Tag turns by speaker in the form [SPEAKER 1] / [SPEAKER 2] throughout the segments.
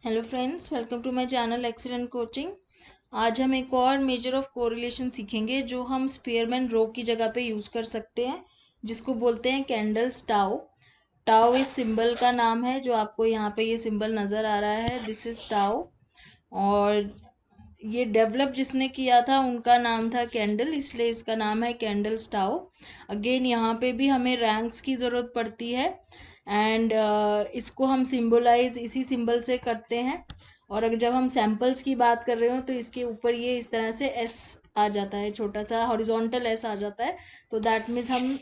[SPEAKER 1] Hello friends, welcome to my channel excellent coaching. आज हम एक और मेजर ऑफ कोरिलेशन सीखेंगे जो हम स्पीयरमैन रो की जगह पे यूज़ कर सकते हैं, जिसको बोलते हैं कैंडल्स टाउ। टाउ इस सिंबल का नाम है जो आपको यहाँ पे ये सिंबल नज़र आ रहा है, दिस इज टाउ। और ये डेवलप जिसने किया था उनका नाम था कैंडल, इसलिए इसका नाम है कैंडल्स टाउ। अगेन यहाँ पे भी हमें रैंक्स की ज़रूरत पड़ती है एंड इसको हम सिंबलाइज इसी सिंबल से करते हैं। और अगर जब हम सैम्पल्स की बात कर रहे हो तो इसके ऊपर ये इस तरह से एस आ जाता है, छोटा सा हॉरिजॉन्टल एस आ जाता है। तो दैट मीन्स हम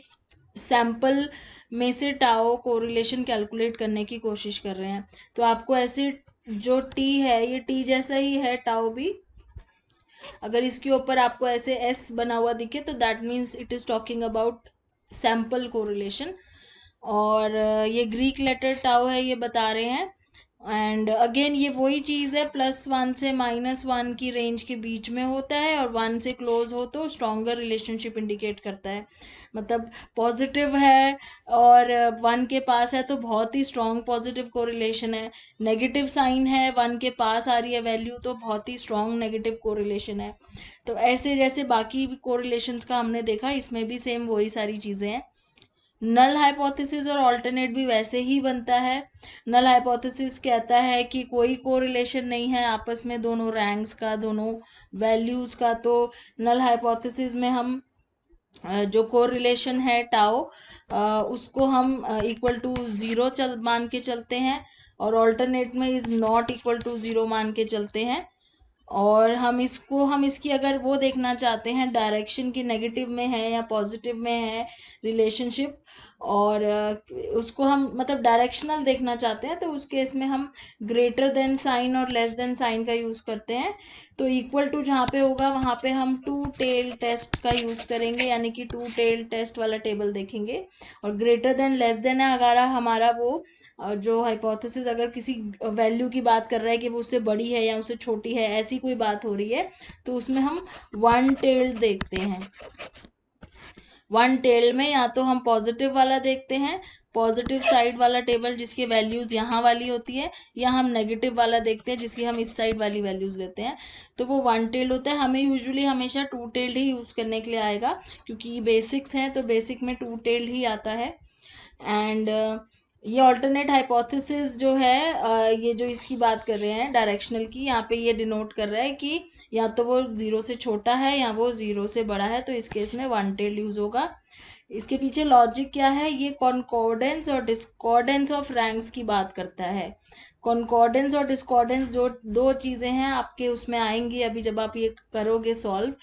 [SPEAKER 1] सैम्पल में से टाओ कोरिलेशन कैलकुलेट करने की कोशिश कर रहे हैं। तो आपको ऐसे जो टी है ये टी जैसा ही है टाओ भी। अगर इसके ऊपर आपको ऐसे एस बना हुआ दिखे तो that means it is talking about sample correlation. और ये ग्रीक लेटर टाउ है ये बता रहे हैं। एंड अगेन ये वही चीज़ है, +1 से -1 की रेंज के बीच में होता है और 1 से क्लोज हो तो स्ट्रॉन्गर रिलेशनशिप इंडिकेट करता है। मतलब पॉजिटिव है और 1 के पास है तो बहुत ही स्ट्रॉन्ग पॉजिटिव कोरिलेशन है। नेगेटिव साइन है, 1 के पास आ रही है वैल्यू तो बहुत ही स्ट्रॉन्ग नेगेटिव कोरिलेशन है। तो ऐसे जैसे बाकी कोरिलेशंस का हमने देखा, इसमें भी सेम वही सारी चीज़ें हैं। नल हाइपोथेसिस और ऑल्टरनेट भी वैसे ही बनता है। नल हाइपोथेसिस कहता है कि कोई कोरिलेशन नहीं है आपस में दोनों रैंक्स का, दोनों वैल्यूज का। तो नल हाइपोथेसिस में हम जो कोरिलेशन है टाओ उसको हम इक्वल टू ज़ीरो मान के चलते हैं और ऑल्टरनेट में is not equal to zero मान के चलते हैं। और हम इसकी अगर वो देखना चाहते हैं डायरेक्शन की, नेगेटिव में है या पॉजिटिव में है रिलेशनशिप, और उसको हम मतलब डायरेक्शनल देखना चाहते हैं तो उस केस में हम ग्रेटर देन साइन और लेस देन साइन का यूज़ करते हैं। तो इक्वल टू जहाँ पे होगा वहाँ पे हम टू टेल टेस्ट का यूज़ करेंगे, यानी कि टू टेल टेस्ट वाला टेबल देखेंगे। और ग्रेटर देन लेस देन है अगर हमारा वो जो हाइपोथेसिस अगर किसी वैल्यू की बात कर रहा है कि वो उससे बड़ी है या उससे छोटी है, ऐसी कोई बात हो रही है, तो उसमें हम वन टेल्ड देखते हैं। वन टेल्ड में या तो हम पॉजिटिव वाला देखते हैं, पॉजिटिव साइड वाला टेबल जिसकी वैल्यूज़ यहाँ वाली होती है, या हम नेगेटिव वाला देखते हैं जिसकी हम इस साइड वाली वैल्यूज़ लेते हैं। तो वो वन टेल्ड होता है। हमें यूजुअली हमेशा टू टेल्ड ही यूज़ करने के लिए आएगा क्योंकि बेसिक्स हैं, तो बेसिक में टू टेल्ड ही आता है। एंड ये ऑल्टरनेट हाइपोथेसिस जो है ये जो इसकी बात कर रहे हैं डायरेक्शनल की, यहाँ पे ये डिनोट कर रहा है कि या तो वो ज़ीरो से छोटा है या वो ज़ीरो से बड़ा है, तो इस केस में वन टेल यूज़ होगा। इसके पीछे लॉजिक क्या है, ये कॉन्कॉर्डेंस और डिस्कॉर्डेंस ऑफ रैंक्स की बात करता है। कॉन्कॉर्डेंस और डिस्कॉर्डेंस जो दो चीज़ें हैं आपके उसमें आएंगी अभी जब आप ये करोगे सॉल्व।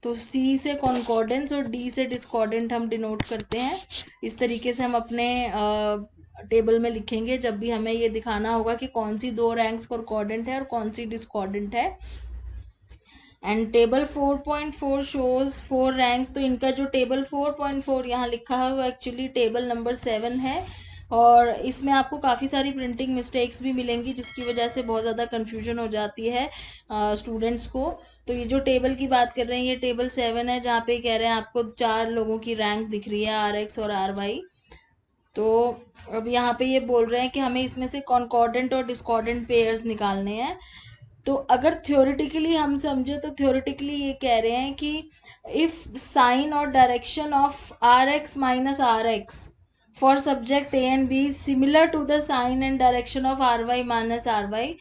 [SPEAKER 1] तो सी से कॉन्कॉर्डेंस और डी से डिस्कॉर्डेंट हम डिनोट करते हैं। इस तरीके से हम अपने टेबल में लिखेंगे जब भी हमें ये दिखाना होगा कि कौन सी दो रैंक्स कॉन्कॉर्डेंट है और कौन सी डिस्कॉर्डेंट है। And table 4.4 shows 4 ranks. तो इनका जो टेबल 4.4 यहाँ लिखा है वो एक्चुअली टेबल नंबर 7 है, और इसमें आपको काफ़ी सारी प्रिंटिंग मिस्टेक्स भी मिलेंगी जिसकी वजह से बहुत ज़्यादा कन्फ्यूजन हो जाती है स्टूडेंट्स को। तो ये जो टेबल की बात कर रहे हैं ये टेबल 7 है, जहाँ पे कह रहे हैं आपको 4 लोगों की रैंक दिख रही है, RX और RY। तो अब यहाँ पे ये बोल रहे हैं कि हमें इसमें से कॉन्कॉर्डेंट और डिस्कॉर्डेंट पेयर्स निकालने हैं। तो अगर थ्योरेटिकली हम समझे तो थ्योरेटिकली ये कह रहे हैं कि इफ साइन और direction of RX minus RX for subject A and B similar to the sign and direction of RY minus RY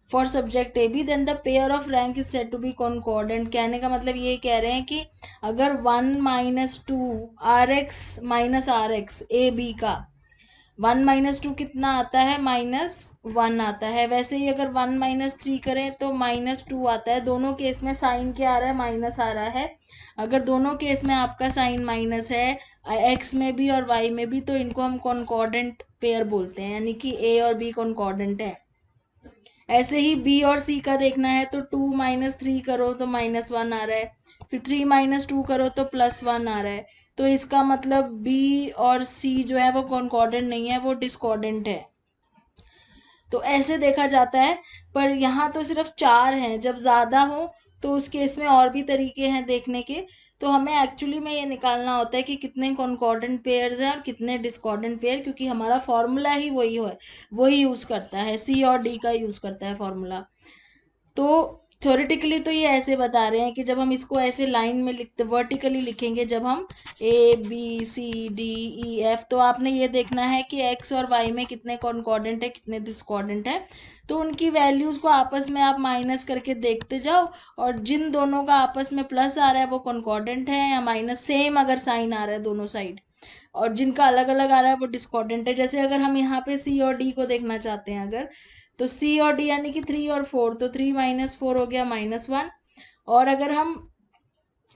[SPEAKER 1] for subject A B, then the pair of rank is said to be concordant. कहने का मतलब ये कह रहे हैं कि अगर 1 - 2 RX minus RX A B का 1 - 2 कितना आता है, -1 आता है। वैसे ही अगर 1 - 3 करें तो -2 आता है। दोनों केस में साइन क्या आ रहा है, माइनस आ रहा है। अगर दोनों केस में आपका साइन माइनस है, एक्स में भी और वाई में भी, तो इनको हम कॉन्कॉर्डेंट पेयर बोलते हैं, यानी कि ए और बी कॉन्कॉर्डेंट है। ऐसे ही बी और सी का देखना है तो 2 - 3 करो तो -1 आ रहा है, फिर 3 - 2 करो तो +1 आ रहा है। तो इसका मतलब बी और सी जो है वो कॉन्कॉर्डेंट नहीं है, वो डिस्कॉर्डेंट है। तो ऐसे देखा जाता है। पर यहाँ तो सिर्फ 4 हैं, जब ज़्यादा हो तो उस केस में और भी तरीके हैं देखने के। तो हमें एक्चुअली में ये निकालना होता है कि कितने कॉन्कॉर्डेंट पेयर्स हैं और कितने डिस्कॉर्डेंट पेयर, क्योंकि हमारा फॉर्मूला ही वही यूज़ करता है, सी और डी का यूज़ करता है फॉर्मूला। तो थ्योरेटिकली तो ये ऐसे बता रहे हैं कि जब हम इसको ऐसे लाइन में लिखते वर्टिकली लिखेंगे, जब हम ABCDEF, तो आपने ये देखना है कि एक्स और वाई में कितने कॉन्कॉर्डेंट है कितने डिस्कॉर्डेंट है, तो उनकी वैल्यूज़ को आपस में आप माइनस करके देखते जाओ, और जिन दोनों का आपस में प्लस आ रहा है वो कॉन्कॉर्डेंट है, या माइनस सेम अगर साइन आ रहा है दोनों साइड, और जिनका अलग अलग आ रहा है वो डिस्कॉर्डेंट है। जैसे अगर हम यहाँ पे सी और डी को देखना चाहते हैं अगर, तो सी और डी यानी कि 3 और 4, तो 3 - 4 हो गया -1। और अगर हम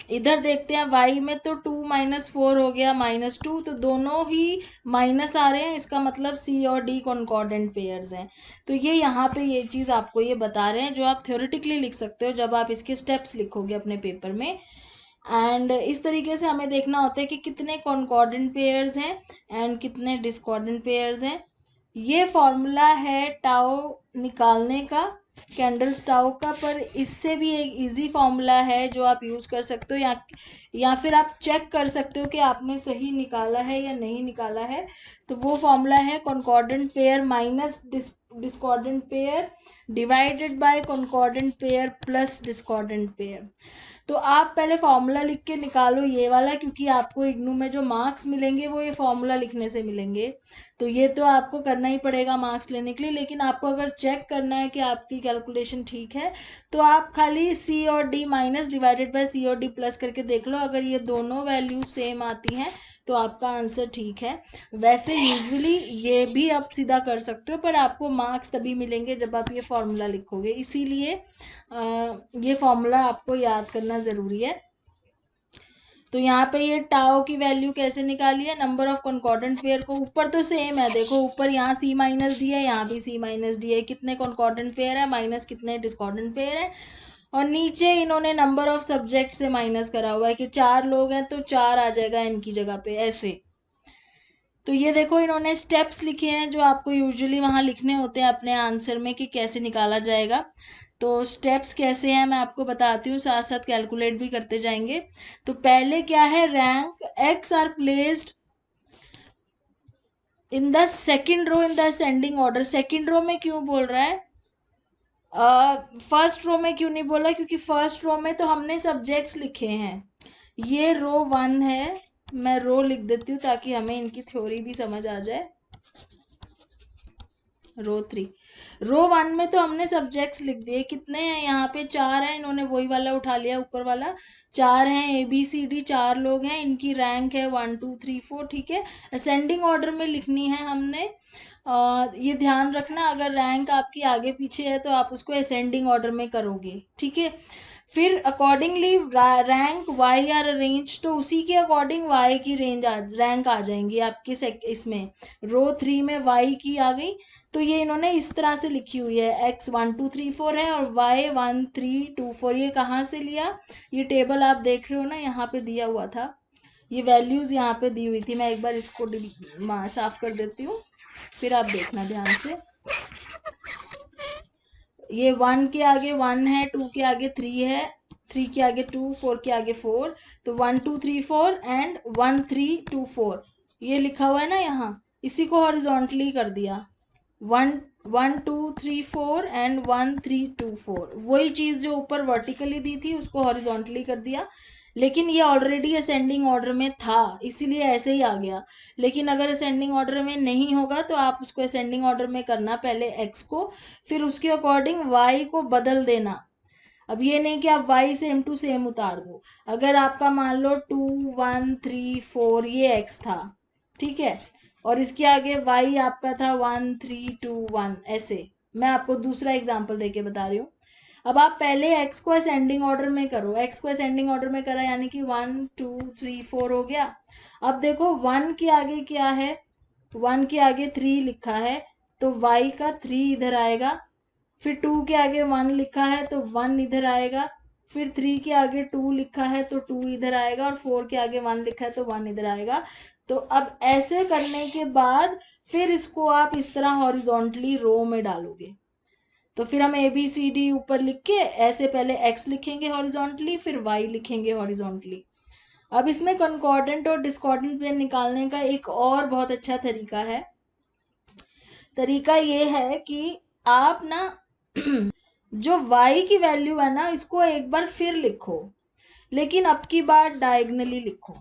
[SPEAKER 1] इधर देखते हैं वाई में, तो 2 - 4 हो गया -2, तो दोनों ही माइनस आ रहे हैं, इसका मतलब सी और डी कॉन्कॉर्डेंट पेयर्स हैं। तो ये यहाँ पे ये चीज़ आपको ये बता रहे हैं जो आप थ्योरेटिकली लिख सकते हो जब आप इसके स्टेप्स लिखोगे अपने पेपर में। एंड इस तरीके से हमें देखना होता है कि कितने कॉन्कॉर्डेंट पेयर्स हैं एंड कितने डिस्कॉर्डेंट पेयर्स हैं। ये फॉर्मूला है टाउ निकालने का, कैंडल्स टाउ का, पर इससे भी एक इजी फॉर्मूला है जो आप यूज़ कर सकते हो, या फिर आप चेक कर सकते हो कि आपने सही निकाला है या नहीं निकाला है। तो वो फॉर्मूला है concordant pair minus discordant pair divided by concordant pair plus discordant pair. तो आप पहले फॉर्मूला लिख के निकालो ये वाला, क्योंकि आपको इग्नू में जो मार्क्स मिलेंगे वो ये फॉर्मूला लिखने से मिलेंगे। तो ये तो आपको करना ही पड़ेगा मार्क्स लेने के लिए, लेकिन आपको अगर चेक करना है कि आपकी कैलकुलेशन ठीक है, तो आप खाली सी और डी माइनस डिवाइडेड बाय सी और डी प्लस करके देख लो। अगर ये दोनों वैल्यू सेम आती हैं तो आपका आंसर ठीक है। वैसे यूजुअली ये भी आप सीधा कर सकते हो, पर आपको मार्क्स तभी मिलेंगे जब आप ये फॉर्मूला लिखोगे, इसीलिए ये फॉर्मूला आपको याद करना ज़रूरी है। तो यहाँ पे ये टाओ की वैल्यू कैसे निकाली है, नंबर ऑफ कॉन्कॉर्डेंट पेयर को, ऊपर तो सेम है, देखो ऊपर यहाँ C - D है, यहाँ भी C - D है, कितने कॉन्कॉर्डेंट पेयर है माइनस कितने डिस्कॉर्डेंट पेयर है। और नीचे इन्होंने नंबर ऑफ सब्जेक्ट से माइनस करा हुआ है कि 4 लोग हैं तो 4 आ जाएगा इनकी जगह पे, ऐसे। तो ये देखो इन्होंने स्टेप्स लिखे हैं जो आपको यूजुअली वहाँ लिखने होते हैं अपने आंसर में कि कैसे निकाला जाएगा। तो स्टेप्स कैसे हैं मैं आपको बताती हूँ, साथ साथ कैलकुलेट भी करते जाएंगे। तो पहले क्या है, rank X are placed in the second row in the ascending order. Second row में क्यों बोल रहा है, फर्स्ट रो में क्यों नहीं बोला, क्योंकि फर्स्ट रो में तो हमने सब्जेक्ट्स लिखे हैं। ये रो 1 है, मैं रो लिख देती हूँ ताकि हमें इनकी थ्योरी भी समझ आ जाए। रो 3, रो 1 में तो हमने सब्जेक्ट्स लिख दिए, कितने हैं यहाँ पे 4 हैं, इन्होंने वही वाला उठा लिया ऊपर वाला, 4 हैं, ABCD 4 लोग हैं, इनकी रैंक है 1 2 3 4, ठीक है। असेंडिंग ऑर्डर में लिखनी है हमने। ये ध्यान रखना, अगर रैंक आपकी आगे पीछे है तो आप उसको असेंडिंग ऑर्डर में करोगे, ठीक है। फिर accordingly rank Y are arrange, तो उसी के अकॉर्डिंग वाई की रैंक आ जाएंगी आपके इसमें रो 3 में वाई की आ गई। तो ये इन्होंने इस तरह से लिखी हुई है, x 1 2 3 4 है और y 1 3 2 4। ये कहाँ से लिया, ये टेबल आप देख रहे हो ना, यहाँ पे दिया हुआ था, ये वैल्यूज़ यहाँ पे दी हुई थी। मैं एक बार इसको साफ कर देती हूँ, फिर आप देखना ध्यान से। ये 1 के आगे 1 है, 2 के आगे 3 है, 3 के आगे 2, 4 के आगे 4, तो 1 2 3 4 एंड 1 3 2 4 ये लिखा हुआ है ना यहाँ, इसी को हॉरिजॉन्टली कर दिया, 1 1 2 3 4 एंड 1 3 2 4। वही चीज़ जो ऊपर वर्टिकली दी थी उसको हॉरिजॉन्टली कर दिया, लेकिन ये ऑलरेडी असेंडिंग ऑर्डर में था इसीलिए ऐसे ही आ गया। लेकिन अगर असेंडिंग ऑर्डर में नहीं होगा तो आप उसको असेंडिंग ऑर्डर में करना, पहले x को, फिर उसके अकॉर्डिंग y को बदल देना। अब ये नहीं कि आप y सेम टू सेम उतार दो। अगर आपका मान लो 2 1 3 4 ये x था, ठीक है, और इसके आगे y आपका था 1 3 2 1, ऐसे। मैं आपको दूसरा एग्जांपल देके बता रही हूँ। अब आप पहले x को असेंडिंग ऑर्डर में करो, x को असेंडिंग ऑर्डर में करा यानी कि 1 2 3 4 हो गया। अब देखो 1 के आगे क्या है, 1 के आगे 3 लिखा है तो y का 3 इधर आएगा, फिर 2 के आगे 1 लिखा है तो 1 इधर आएगा, फिर 3 के आगे 2 लिखा है तो 2 इधर आएगा, और 4 के आगे 1 लिखा है तो 1 इधर आएगा। तो अब ऐसे करने के बाद फिर इसको आप इस तरह हॉरिजॉन्टली रो में डालोगे। तो फिर हम ABCD ऊपर लिख के ऐसे पहले x लिखेंगे हॉरिजॉन्टली, फिर y लिखेंगे हॉरिजॉन्टली। अब इसमें कॉन्कॉर्डेंट और डिस्कॉर्डेंट पेयर निकालने का एक और बहुत अच्छा तरीका है। तरीका ये है कि आप ना जो y की वैल्यू है ना, इसको एक बार फिर लिखो, लेकिन अब की बार डायगनली लिखो।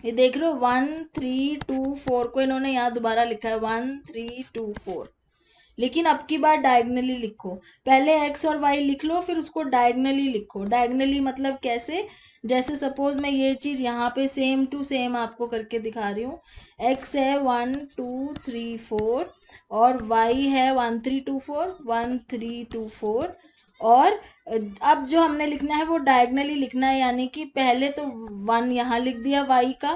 [SPEAKER 1] ये देख रहे हो 1 3 2 4 को इन्होंने यहाँ दोबारा लिखा है 1 3 2 4, लेकिन अब की बार डायगनली लिखो। पहले x और y लिख लो, फिर उसको डायगनली लिखो। डायगनली मतलब कैसे, जैसे सपोज मैं ये चीज यहाँ पे सेम टू सेम आपको करके दिखा रही हूँ। x है 1 2 3 4 और y है 1 3 2 4 1 3 2 4, और अब जो हमने लिखना है वो डायगनली लिखना है, यानी कि पहले तो 1 यहाँ लिख दिया y का,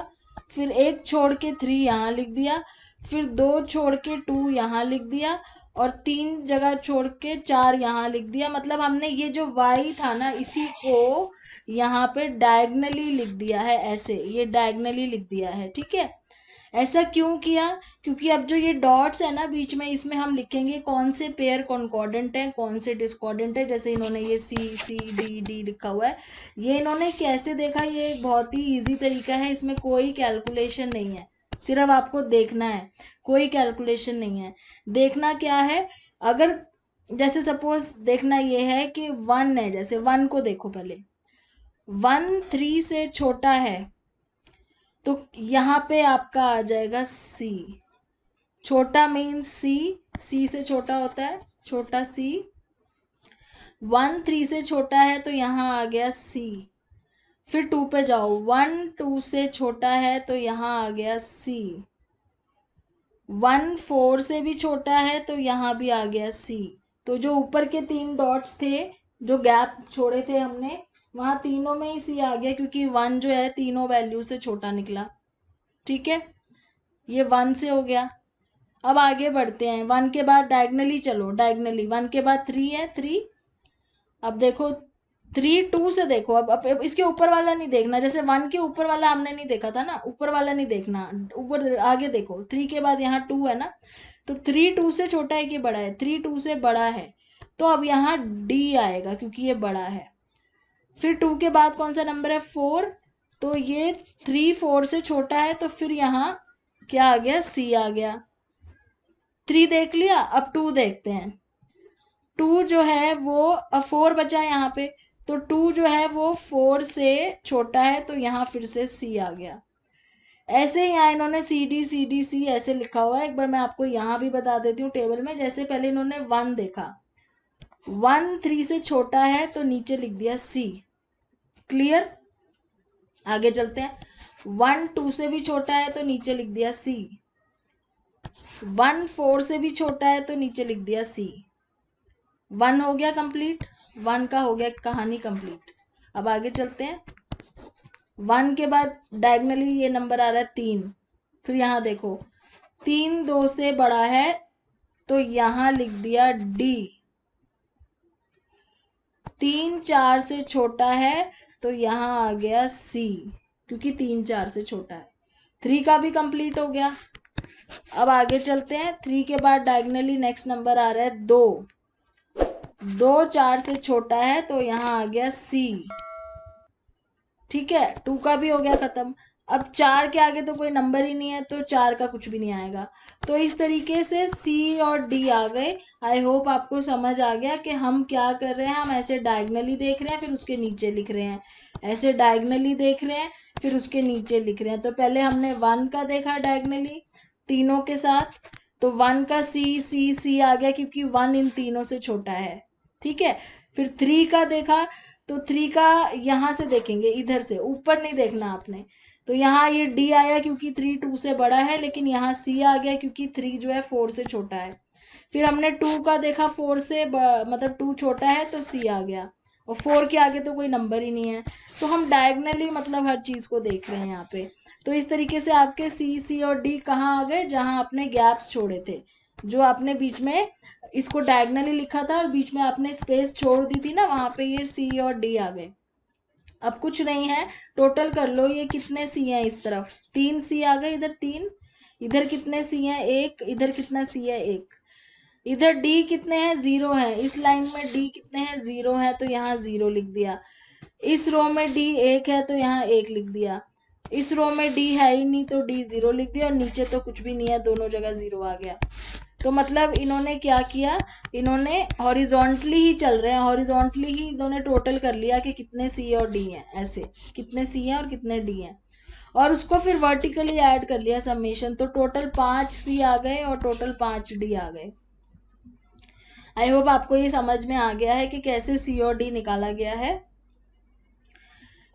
[SPEAKER 1] फिर एक छोड़ के 3 यहाँ लिख दिया, फिर 2 छोड़ के 2 यहाँ लिख दिया, और 3 जगह छोड़ के 4 यहाँ लिख दिया। मतलब हमने ये जो y था ना, इसी को यहाँ पे डायगनली लिख दिया है, ऐसे ये डायगनली लिख दिया है। ठीक है, ऐसा क्यों किया, क्योंकि अब जो ये डॉट्स है ना बीच में, इसमें हम लिखेंगे कौन से पेयर कॉन्कॉर्डेंट है, कौन से डिस्कॉर्डेंट है। जैसे इन्होंने ये सी सी डी डी लिखा हुआ है, ये इन्होंने कैसे देखा, ये एक बहुत ही इजी तरीका है, इसमें कोई कैलकुलेशन नहीं है, सिर्फ आपको देखना है, कोई कैलकुलेशन नहीं है। देखना क्या है, अगर जैसे सपोज देखना ये है कि 1 है, जैसे 1 को देखो, पहले 1 3 से छोटा है, तो यहाँ पे आपका आ जाएगा सी। छोटा मीन्स सी, सी से छोटा होता है, छोटा सी। 1 3 से छोटा है तो यहाँ आ गया सी। फिर 2 पे जाओ, 1 2 से छोटा है तो यहाँ आ गया सी। 1 4 से भी छोटा है तो यहाँ भी आ गया सी। तो जो ऊपर के 3 डॉट्स थे, जो गैप छोड़े थे हमने, वहां तीनों में ही सी आ गया, क्योंकि 1 जो है तीनों वैल्यू से छोटा निकला। ठीक है, ये 1 से हो गया। अब आगे बढ़ते हैं, 1 के बाद डायगनली चलो, डायगनली 1 के बाद 3 है, 3। अब देखो 3 2 से देखो, अब इसके ऊपर वाला नहीं देखना, जैसे 1 के ऊपर वाला हमने नहीं देखा था ना, ऊपर वाला नहीं देखना, ऊपर आगे देखो। 3 के बाद यहाँ 2 है ना, तो 3 2 से छोटा है कि बड़ा है, 3 2 से बड़ा है, तो अब यहाँ डी आएगा क्योंकि ये बड़ा है। फिर 2 के बाद कौन सा नंबर है, 4, तो ये 3 4 से छोटा है, तो फिर यहाँ क्या आ गया, सी आ गया। 3 देख लिया, अब 2 देखते हैं। 2 जो है वो 4 बचा यहाँ पे, तो 2 जो है वो 4 से छोटा है, तो यहाँ फिर से सी आ गया। ऐसे यहाँ इन्होंने सी डी सी ऐसे लिखा हुआ है। एक बार मैं आपको यहाँ भी बता देती हूँ टेबल में। जैसे पहले इन्होंने 1 देखा, 1 3 से छोटा है तो नीचे लिख दिया सी। क्लियर, आगे चलते हैं। 1 2 से भी छोटा है तो नीचे लिख दिया सी। 1 4 से भी छोटा है तो नीचे लिख दिया सी। 1 हो गया कंप्लीट, 1 का हो गया कहानी कंप्लीट। अब आगे चलते हैं। 1 के बाद डायगनली ये नंबर आ रहा है 3, फिर यहाँ देखो 3 2 से बड़ा है तो यहाँ लिख दिया डी। 3 4 से छोटा है तो यहाँ आ गया सी, क्योंकि 3 4 से छोटा है। 3 का भी कंप्लीट हो गया। अब आगे चलते हैं। 3 के बाद डायगनली नेक्स्ट नंबर आ रहा है 2, 2 4 से छोटा है तो यहाँ आ गया सी। ठीक है, 2 का भी हो गया खत्म। अब 4 के आगे तो कोई नंबर ही नहीं है, तो 4 का कुछ भी नहीं आएगा। तो इस तरीके से सी और डी आ गए। आई होप आपको समझ आ गया कि हम क्या कर रहे हैं। हम ऐसे डायगनली देख रहे हैं, फिर उसके नीचे लिख रहे हैं, ऐसे डायगनली देख रहे हैं, फिर उसके नीचे लिख रहे हैं। तो पहले हमने 1 का देखा डायगनली तीनों के साथ, तो 1 का सी सी सी आ गया, क्योंकि 1 इन तीनों से छोटा है। ठीक है, फिर 3 का देखा, तो 3 का यहाँ से देखेंगे, इधर से, ऊपर नहीं देखना आपने। तो यहाँ ये डी आया क्योंकि 3 2 से बड़ा है, लेकिन यहाँ सी आ गया क्योंकि 3 जो है 4 से छोटा है। फिर हमने 2 का देखा, 4 से मतलब 2 छोटा है तो सी आ गया, और 4 के आगे तो कोई नंबर ही नहीं है। तो हम डायगनली मतलब हर चीज को देख रहे हैं यहाँ पे। तो इस तरीके से आपके सी सी और डी कहाँ आ गए, जहां आपने गैप्स छोड़े थे, जो आपने बीच में इसको डायगनली लिखा था और बीच में आपने स्पेस छोड़ दी थी ना, वहां पे ये सी और डी आ गए। अब कुछ नहीं है, टोटल कर लो ये कितने सी हैं। इस तरफ 3 सी आ गए, इधर 3, इधर कितने सी हैं 1, इधर कितना सी है 1, इधर डी कितने हैं 0 है, इस लाइन में डी कितने हैं 0 है, तो यहाँ 0 लिख दिया। इस रो में डी 1 है तो यहाँ 1 लिख दिया, इस रो में डी है ही नहीं तो डी 0 लिख दिया, और नीचे तो कुछ भी नहीं है, दोनों जगह 0 आ गया। तो मतलब इन्होंने क्या किया, इन्होंने हॉरिजॉन्टली ही चल रहे हैं, हॉरिजॉन्टली ही इन्होंने टोटल कर लिया कि कितने सी और डी हैं, ऐसे कितने सी हैं और कितने डी हैं, और उसको फिर वर्टिकली ऐड कर लिया समेशन, तो टोटल 5 सी आ गए और टोटल 5 डी आ गए। आई होप आपको ये समझ में आ गया है कि कैसे सी और डी निकाला गया है।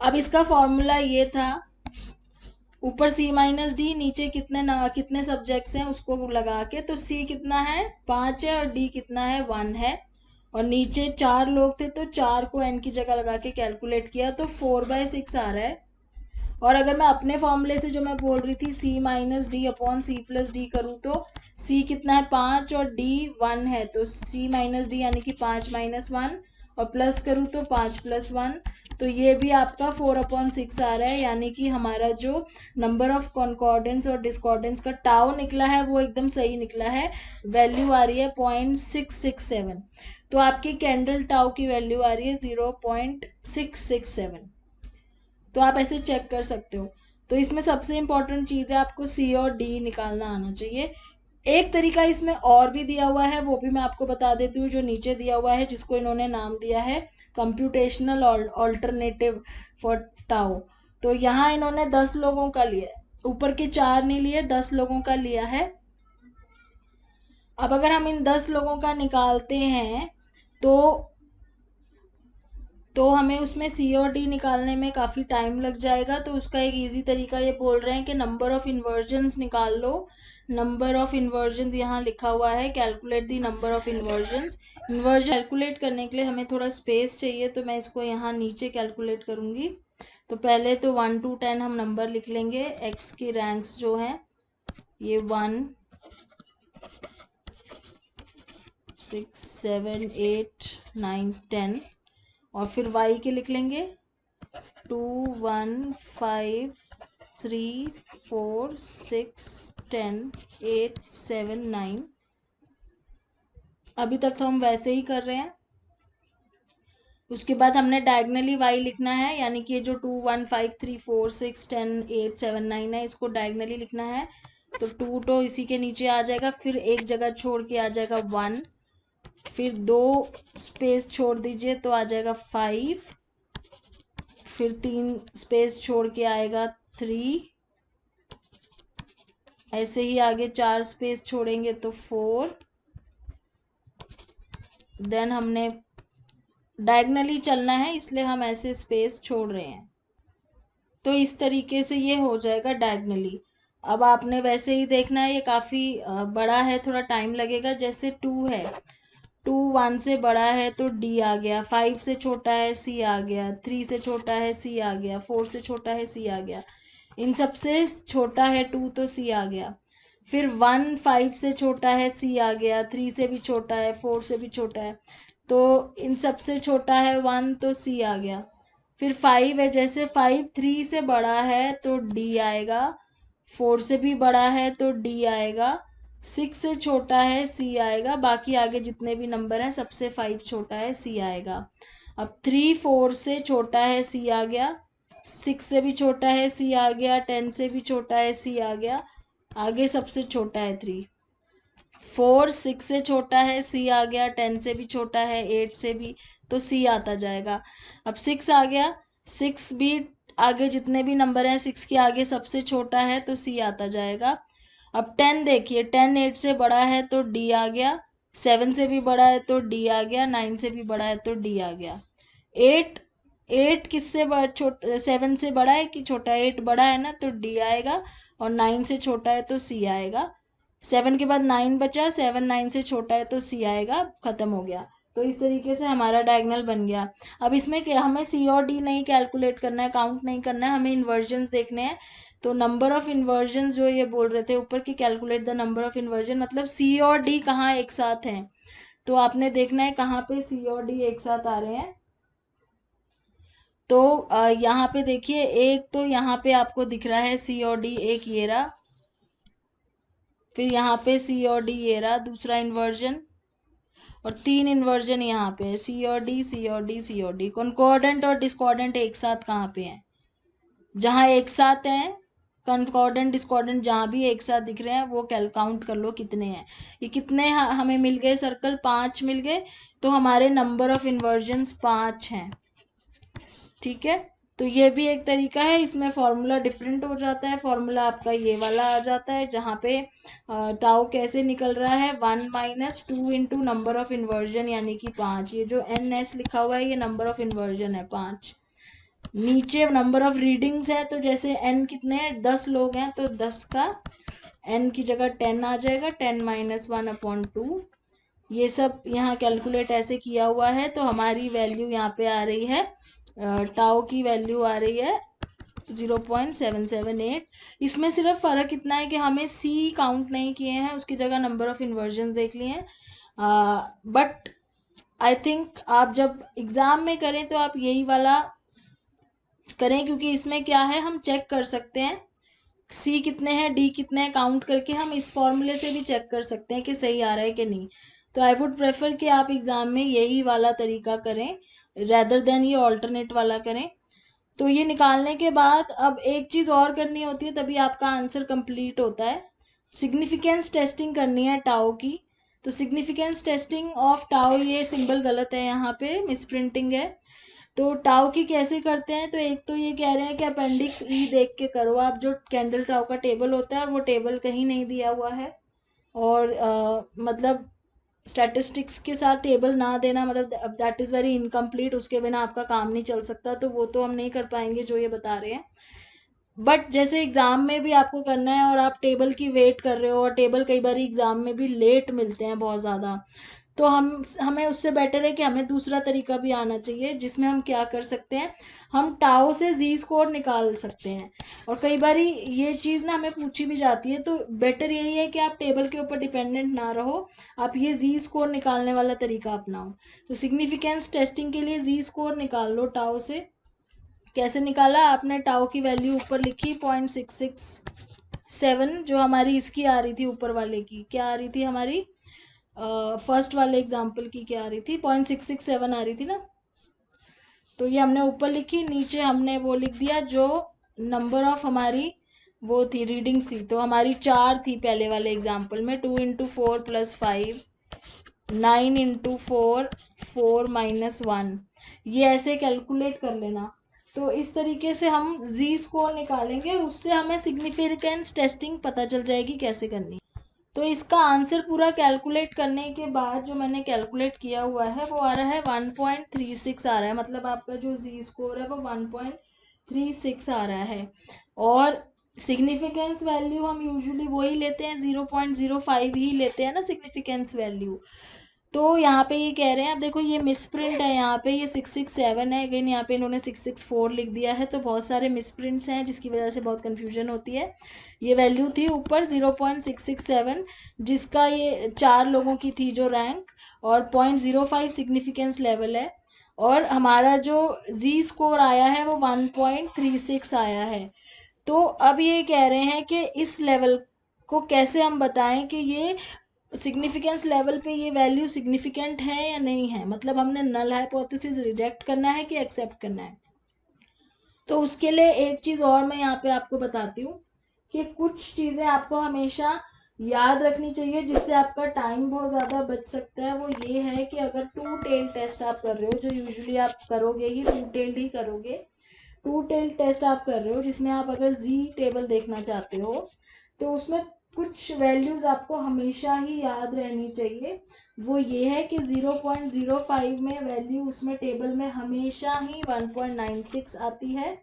[SPEAKER 1] अब इसका फॉर्मूला ये था, ऊपर सी माइनस डी, नीचे कितने सब्जेक्ट्स हैं उसको लगा के, तो सी कितना है 5 है और डी कितना है 1 है, और नीचे 4 लोग थे तो 4 को n की जगह लगा के कैलकुलेट किया तो 4/6 आ रहा है। और अगर मैं अपने फॉर्मूले से जो मैं बोल रही थी c minus D upon C plus D करूँ तो c कितना है 5 और d 1 है, तो c माइनस डी यानी कि 5 माइनस 1, और प्लस करूँ तो 5 प्लस 1, तो ये भी आपका 4/6 आ रहा है, यानी कि हमारा जो नंबर ऑफ कॉन्कॉर्डेंस और डिस्कॉर्डेंस का टाउ निकला है वो एकदम सही निकला है, वैल्यू आ रही है 0.667। तो आपकी कैंडल टाउ की वैल्यू आ रही है 0.667। तो आप ऐसे चेक कर सकते हो। तो इसमें सबसे इंपॉर्टेंट चीज़ है आपको सी और डी निकालना आना चाहिए। एक तरीका इसमें और भी दिया हुआ है, वो भी मैं आपको बता देती हूँ, जो नीचे दिया हुआ है जिसको इन्होंने नाम दिया है कंप्यूटेशनल ऑल्टरनेटिव फॉर टाउ। तो यहाँ इन्होंने 10 लोगों का लिया है, ऊपर के 4 नहीं लिए, 10 लोगों का लिया है। अब अगर हम इन 10 लोगों का निकालते हैं तो हमें उसमें सी और डी निकालने में काफ़ी टाइम लग जाएगा। तो उसका एक इजी तरीका ये बोल रहे हैं कि नंबर ऑफ इन्वर्जन्स निकाल लो। नंबर ऑफ इन्वर्जन्स यहाँ लिखा हुआ है, calculate the number of इन्वर्जन्स। Inversion calculate करने के लिए हमें थोड़ा स्पेस चाहिए, तो मैं इसको यहाँ नीचे कैलकुलेट करूँगी। तो पहले तो 1 to 10 हम नंबर लिख लेंगे, एक्स की रैंक्स जो हैं ये 1 6 7 8 9 10, और फिर y के लिख लेंगे 2 1 5 3 4 6 10 8 7 9। अभी तक तो हम वैसे ही कर रहे हैं। उसके बाद हमने डायगनली y लिखना है, यानी कि ये जो 2 1 5 3 4 6 10 8 7 9 है, इसको डायगनली लिखना है। तो 2 तो इसी के नीचे आ जाएगा, फिर एक जगह छोड़ के आ जाएगा 1, फिर 2 स्पेस छोड़ दीजिए तो आ जाएगा 5, फिर 3 स्पेस छोड़ के आएगा 3, ऐसे ही आगे 4 स्पेस छोड़ेंगे तो 4, देन हमने डायगनली चलना है इसलिए हम ऐसे स्पेस छोड़ रहे हैं। तो इस तरीके से ये हो जाएगा डायगनली। अब आपने वैसे ही देखना है, ये काफ़ी बड़ा है, थोड़ा टाइम लगेगा। जैसे 2 है, 2 1 से बड़ा है तो डी आ गया, 5 से छोटा है सी आ गया, 3 से छोटा है सी आ गया, 4 से छोटा है सी आ गया, इन सब से छोटा है 2 तो सी आ गया। फिर 1 5 से छोटा है सी आ गया, 3 से भी छोटा है, 4 से भी छोटा है, तो इन सब से छोटा है 1 तो सी आ गया। फिर 5 है, जैसे 5 3 से बड़ा है तो डी आएगा, 4 से भी बड़ा है तो डी आएगा, 6 से छोटा है सी आएगा, बाकी आगे जितने भी नंबर हैं सबसे 5 छोटा है सी आएगा। अब 3 4 से छोटा है सी आ गया, 6 से भी छोटा है सी आ गया, 10 से भी छोटा है सी आ गया, आगे सबसे छोटा है 3, 4 6 से छोटा है सी आ गया, 10 से भी छोटा है, 8 से भी, तो सी आता जाएगा। अब 6 आ गया, 6 भी आगे जितने भी नंबर हैं 6 के आगे सबसे छोटा है तो सी आता जाएगा। अब 10 देखिए, 10 8 से बड़ा है तो डी आ गया, 7 से भी बड़ा है तो डी आ गया, 9 से भी बड़ा है तो डी आ गया। 8 8 किससे छोटा, 7 से बड़ा है कि छोटा है, 8 बड़ा है ना तो डी आएगा, और 9 से छोटा है तो सी आएगा। 7 के बाद 9 बचा, 7 9 से छोटा है तो सी आएगा, खत्म हो गया। तो इस तरीके से हमारा डायगोनल बन गया। अब इसमें क्या, हमें सी और डी नहीं कैलकुलेट करना है, काउंट नहीं करना है, हमें इन्वर्जन्स देखने हैं। तो नंबर ऑफ इन्वर्जन्स जो ये बोल रहे थे ऊपर की, calculate the number of inversion, मतलब सी और डी कहाँ एक साथ हैं, तो आपने देखना है कहाँ पे सी और डी एक साथ आ रहे हैं। तो यहाँ पे देखिए, एक तो यहाँ पे आपको दिख रहा है सी और डी, एक ये रहा, फिर यहाँ पे सी और डी ये रहा दूसरा इन्वर्जन, और 3 इन्वर्जन यहाँ पे है, सी और डी, सी और डी, सी और डी। कॉन्कॉर्डेंट और डिस्कॉर्डेंट एक साथ कहाँ पे हैं? जहाँ एक साथ हैं, कॉन्कॉर्डेंट डिस्कॉर्डेंट जहाँ भी एक साथ दिख रहे हैं वो काउंट कर लो कितने हैं। ये कितने हमें मिल गए सर्कल? 5 मिल गए। तो हमारे नंबर ऑफ इन्वर्जन्स 5 हैं। ठीक है, तो ये भी एक तरीका है। इसमें फॉर्मूला डिफरेंट हो जाता है। फॉर्मूला आपका ये वाला आ जाता है जहाँ पे टाउ कैसे निकल रहा है, 1 minus 2 into number of inversion यानी कि 5। ये जो एन एस लिखा हुआ है ये नंबर ऑफ इन्वर्जन है 5। नीचे नंबर ऑफ रीडिंग्स है, तो जैसे एन कितने हैं, 10 लोग हैं तो 10 का एन की जगह 10 आ जाएगा, 10 माइनस 1/2। ये सब यहाँ कैलकुलेट ऐसे किया हुआ है। तो हमारी वैल्यू यहाँ पे आ रही है, टाउ की वैल्यू आ रही है 0.778। इसमें सिर्फ फ़र्क इतना है कि हमें सी काउंट नहीं किए हैं, उसकी जगह नंबर ऑफ इन्वर्जन देख लिए हैं। बट आई थिंक आप जब एग्ज़ाम में करें तो आप यही वाला करें, क्योंकि इसमें क्या है, हम चेक कर सकते हैं सी कितने हैं, डी कितने हैं, काउंट करके हम इस फॉर्मूले से भी चेक कर सकते हैं कि सही आ रहा है कि नहीं। तो आई वुड प्रेफर कि आप एग्ज़ाम में यही वाला तरीका करें रेदर देन ये ऑल्टरनेट वाला करें। तो ये निकालने के बाद अब एक चीज़ और करनी होती है, तभी आपका आंसर कंप्लीट होता है। सिग्निफिकेंस टेस्टिंग करनी है टाउ की। तो सिग्निफिकेंस टेस्टिंग ऑफ टाउ, ये सिंबल गलत है यहाँ पे, मिसप्रिंटिंग है। तो टाउ की कैसे करते हैं? तो एक तो ये कह रहे हैं कि अपेंडिक्स ई देख के करो आप, जो कैंडल टाउ का टेबल होता है और वो टेबल कहीं नहीं दिया हुआ है। और मतलब स्टैटिस्टिक्स के साथ टेबल ना देना मतलब दैट इज़ वेरी इनकम्प्लीट, उसके बिना आपका काम नहीं चल सकता। तो वो तो हम नहीं कर पाएंगे जो ये बता रहे हैं। बट जैसे एग्ज़ाम में भी आपको करना है और आप टेबल की वेट कर रहे हो, और टेबल कई बार एग्ज़ाम में भी लेट मिलते हैं बहुत ज़्यादा, तो हमें उससे बेटर है कि हमें दूसरा तरीका भी आना चाहिए, जिसमें हम क्या कर सकते हैं, हम टाउ से जी स्कोर निकाल सकते हैं। और कई बार ये चीज़ ना हमें पूछी भी जाती है, तो बेटर यही है कि आप टेबल के ऊपर डिपेंडेंट ना रहो, आप ये जी स्कोर निकालने वाला तरीका अपनाओ। तो सिग्निफिकेंस टेस्टिंग के लिए जी स्कोर निकाल लो टाउ से। कैसे निकाला आपने? टाउ की वैल्यू ऊपर लिखी 0.667, जो हमारी इसकी आ रही थी, ऊपर वाले की क्या आ रही थी हमारी, फर्स्ट वाले एग्जाम्पल की क्या आ रही थी, 0.667 आ रही थी ना। तो ये हमने ऊपर लिखी, नीचे हमने वो लिख दिया जो नंबर ऑफ हमारी वो थी, रीडिंग्स थी। तो हमारी 4 थी पहले वाले एग्जाम्पल में, 2 इंटू 4 प्लस 5, 9 इंटू 4, 4 माइनस 1। ये ऐसे कैलकुलेट कर लेना। तो इस तरीके से हम जी स्कोर निकालेंगे, उससे हमें सिग्निफिकेंस टेस्टिंग पता चल जाएगी कैसे करनी। तो इसका आंसर पूरा कैलकुलेट करने के बाद जो मैंने कैलकुलेट किया हुआ है वो आ रहा है 1.36 आ रहा है, मतलब आपका जो जी स्कोर है वो 1.36 आ रहा है। और सिग्निफिकेंस वैल्यू हम यूजुअली वही लेते हैं, 0.05 ही लेते हैं ना सिग्निफिकेंस वैल्यू। तो यहाँ पे ये कह रहे हैं, अब देखो ये मिसप्रिंट है, यहाँ पे ये 667 है, अगेन यहाँ पे इन्होंने 664 लिख दिया है। तो बहुत सारे मिसप्रिंट्स हैं जिसकी वजह से बहुत कन्फ्यूजन होती है। ये वैल्यू थी ऊपर 0.667, जिसका ये 4 लोगों की थी जो रैंक, और 0.05 सिग्निफिकेंस लेवल है। और हमारा जो जी स्कोर आया है वो 1.36 आया है। तो अब ये कह रहे हैं कि इस लेवल को कैसे हम बताएं कि ये सिग्निफिकेंस लेवल पे ये वैल्यू सिग्निफिकेंट है या नहीं है, मतलब हमने नल हाइपोथेसिस रिजेक्ट करना है कि एक्सेप्ट करना है। तो उसके लिए एक चीज़ और मैं यहाँ पे आपको बताती हूँ कि कुछ चीज़ें आपको हमेशा याद रखनी चाहिए जिससे आपका टाइम बहुत ज़्यादा बच सकता है। वो ये है कि अगर 2 टेल टेस्ट आप कर रहे हो, जो यूजुअली आप करोगे ही 2 टेल्ड ही करोगे, 2 टेल टेस्ट आप कर रहे हो जिसमें आप अगर जी टेबल देखना चाहते हो, तो उसमें कुछ वैल्यूज़ आपको हमेशा ही याद रहनी चाहिए। वो ये है कि 0.05 में वैल्यू उसमें टेबल में हमेशा ही 1.96 आती है,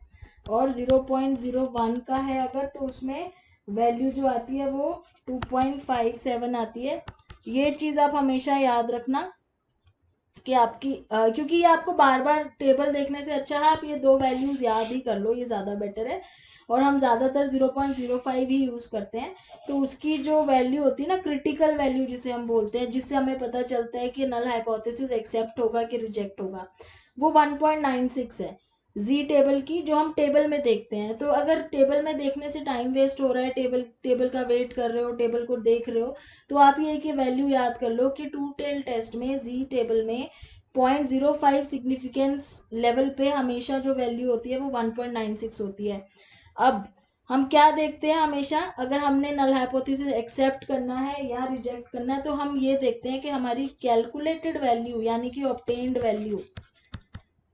[SPEAKER 1] और 0.01 का है अगर तो उसमें वैल्यू जो आती है वो 2.57 आती है। ये चीज़ आप हमेशा याद रखना कि आपकी क्योंकि ये आपको बार बार टेबल देखने से अच्छा है आप ये 2 वैल्यूज़ याद ही कर लो, ये ज़्यादा बेटर है। और हम ज़्यादातर 0.05 ही यूज़ करते हैं। तो उसकी जो वैल्यू होती है ना, क्रिटिकल वैल्यू जिसे हम बोलते हैं, जिससे हमें पता चलता है कि नल हाइपोथेसिस एक्सेप्ट होगा कि रिजेक्ट होगा, वो 1.96 है। जी टेबल की, जो हम टेबल में देखते हैं। तो अगर टेबल में देखने से टाइम वेस्ट हो रहा है, टेबल का वेट कर रहे हो, टेबल को देख रहे हो, तो आप ये कि वैल्यू याद कर लो कि टू टेल टेस्ट में जी टेबल में 0.05 सिग्निफिकेंस लेवल पे हमेशा जो वैल्यू होती है वो 1.96 होती है। अब हम क्या देखते हैं हमेशा, अगर हमने नल हाइपोथेसिस एक्सेप्ट करना है या रिजेक्ट करना है, तो हम ये देखते हैं कि हमारी कैलकुलेटेड वैल्यू यानी कि ऑब्टेन्ड वैल्यू,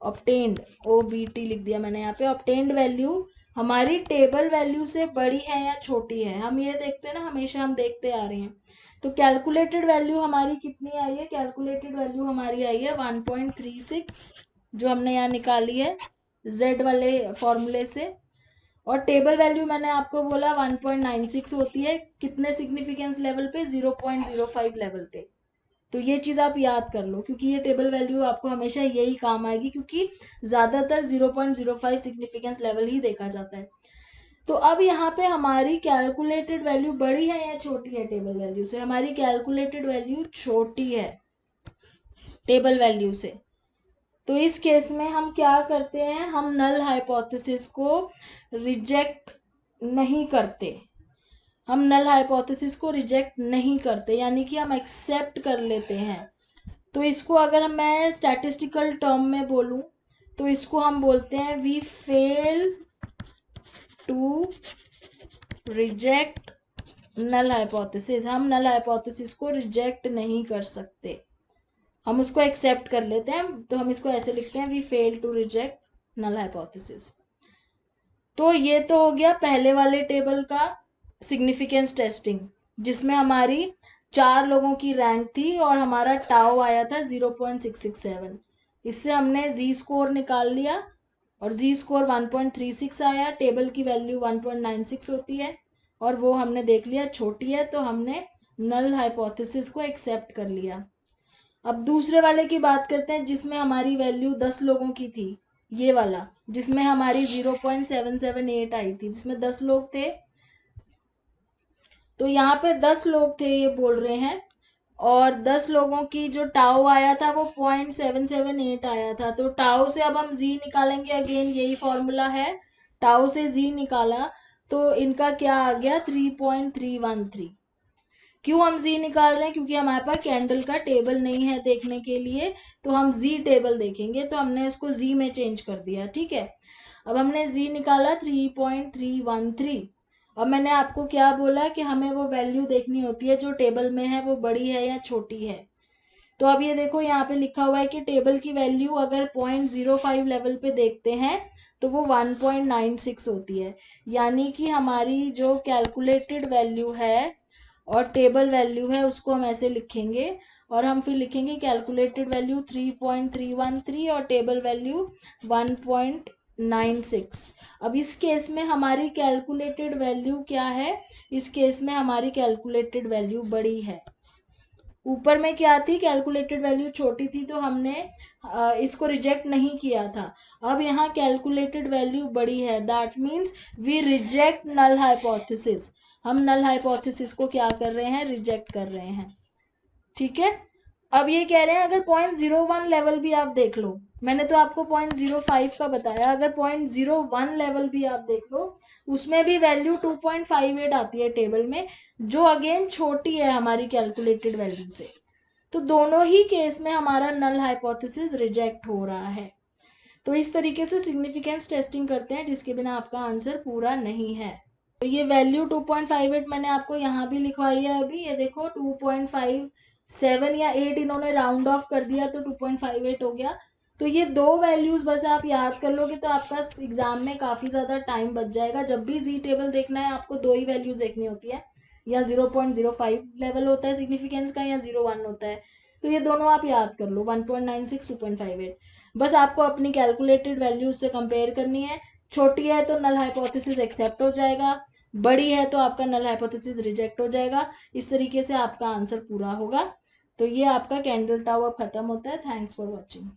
[SPEAKER 1] ऑब्टेन्ड OBT लिख दिया मैंने यहाँ पे, ऑब्टेन्ड वैल्यू हमारी टेबल वैल्यू से बड़ी है या छोटी है। हम ये देखते हैं ना, हमेशा हम देखते आ रहे हैं। तो कैलकुलेटेड वैल्यू हमारी कितनी आई है, कैलकुलेटेड वैल्यू हमारी आई है 1.36, जो हमने यहाँ निकाली है Z वाले फॉर्मूले से। और टेबल वैल्यू मैंने आपको बोला 1.96 होती है, कितने सिग्निफिकेंस लेवल पे, 0.05 लेवल पे। तो ये चीज आप याद कर लो, क्योंकि ये टेबल वैल्यू आपको हमेशा यही काम आएगी, क्योंकि ज्यादातर 0.05 सिग्निफिकेंस लेवल ही देखा जाता है। तो अब यहाँ पे हमारी कैलकुलेटेड वैल्यू बड़ी है या छोटी है टेबल वैल्यू से, हमारी कैलकुलेटेड वैल्यू छोटी है टेबल वैल्यू से। तो इस केस में हम क्या करते हैं, हम नल हाइपोथेसिस को रिजेक्ट नहीं करते, हम नल हाइपोथेसिस को रिजेक्ट नहीं करते, यानी कि हम एक्सेप्ट कर लेते हैं। तो इसको अगर मैं स्टैटिस्टिकल टर्म में बोलूं तो इसको हम बोलते हैं we fail to reject null hypothesis. हम नल हाइपोथेसिस को रिजेक्ट नहीं कर सकते, हम उसको एक्सेप्ट कर लेते हैं। तो हम इसको ऐसे लिखते हैं we fail to reject null hypothesis. तो ये तो हो गया पहले वाले टेबल का सिग्निफिकेंस टेस्टिंग, जिसमें हमारी 4 लोगों की रैंक थी और हमारा टाउ आया था 0.667। इससे हमने जी स्कोर निकाल लिया और जी स्कोर 1.36 आया, टेबल की वैल्यू 1.96 होती है और वो हमने देख लिया छोटी है, तो हमने नल हाइपोथेसिस को एक्सेप्ट कर लिया। अब दूसरे वाले की बात करते हैं, जिसमें हमारी वैल्यू 10 लोगों की थी, ये वाला जिसमें हमारी 0.778 आई थी, जिसमें 10 लोग थे। तो यहाँ पे 10 लोग थे ये बोल रहे हैं, और 10 लोगों की जो टाउ आया था वो 0.778 आया था। तो टाउ से अब हम जी निकालेंगे, अगेन यही फॉर्मूला है, टाउ से जी निकाला तो इनका क्या आ गया 3.313। क्यों हम जी निकाल रहे हैं, क्योंकि हमारे पास कैंडल का टेबल नहीं है देखने के लिए, तो हम जी टेबल देखेंगे, तो हमने इसको जी में चेंज कर दिया। ठीक है, अब हमने जी निकाला 3.313। अब मैंने आपको क्या बोला कि हमें वो वैल्यू देखनी होती है जो टेबल में है, वो बड़ी है या छोटी है। तो अब ये देखो यहाँ पे लिखा हुआ है कि टेबल की वैल्यू अगर 0.05 लेवल पे देखते हैं तो वो 1.96 होती है, यानी कि हमारी जो कैलकुलेटेड वैल्यू है और टेबल वैल्यू है उसको हम ऐसे लिखेंगे, और हम फिर लिखेंगे कैलकुलेटेड वैल्यू 3.313 और टेबल वैल्यू 1.96। अब इस केस में हमारी कैलकुलेटेड वैल्यू क्या है, इस केस में हमारी कैलकुलेटेड वैल्यू बड़ी है। ऊपर में क्या थी, कैलकुलेटेड वैल्यू छोटी थी, तो हमने इसको रिजेक्ट नहीं किया था। अब यहाँ कैलकुलेटेड वैल्यू बड़ी है, that means we reject null hypothesis. हम नल हाइपोथेसिस को क्या कर रहे हैं, रिजेक्ट कर रहे हैं। ठीक है, अब ये कह रहे हैं अगर 0.01 लेवल भी आप देख लो, मैंने तो आपको 0.05 का बताया, अगर 0.01 लेवल भी आप देख लो उसमें भी वैल्यू 2.58 आती है टेबल में, जो अगेन छोटी है हमारी कैलकुलेटेड वैल्यू से। तो दोनों ही केस में हमारा नल हाइपोथेसिस रिजेक्ट हो रहा है। तो इस तरीके से सिग्निफिकेंस टेस्टिंग करते हैं, जिसके बिना आपका आंसर पूरा नहीं है। तो ये वैल्यू 2.58 मैंने आपको यहाँ भी लिखवाई है, अभी ये देखो 2.57 या 8 इन्होंने राउंड ऑफ कर दिया तो 2.58 हो गया। तो ये दो वैल्यूज बस आप याद कर लोगे तो आपका एग्जाम में काफी ज्यादा टाइम बच जाएगा। जब भी जी टेबल देखना है आपको दो ही वैल्यूज देखनी होती है, या 0.05 लेवल होता है सिग्निफिकेंस का, या 0.1 होता है। तो ये दोनों आप याद कर लो, 1.96 2.58। बस आपको अपनी कैलकुलेटेड वैल्यूज से कंपेयर करनी है, छोटी है तो नल हाइपोथेसिस एक्सेप्ट हो जाएगा, बड़ी है तो आपका नल हाइपोथेसिस रिजेक्ट हो जाएगा। इस तरीके से आपका आंसर पूरा होगा। तो ये आपका कैंडल टावर खत्म होता है। Thanks for watching.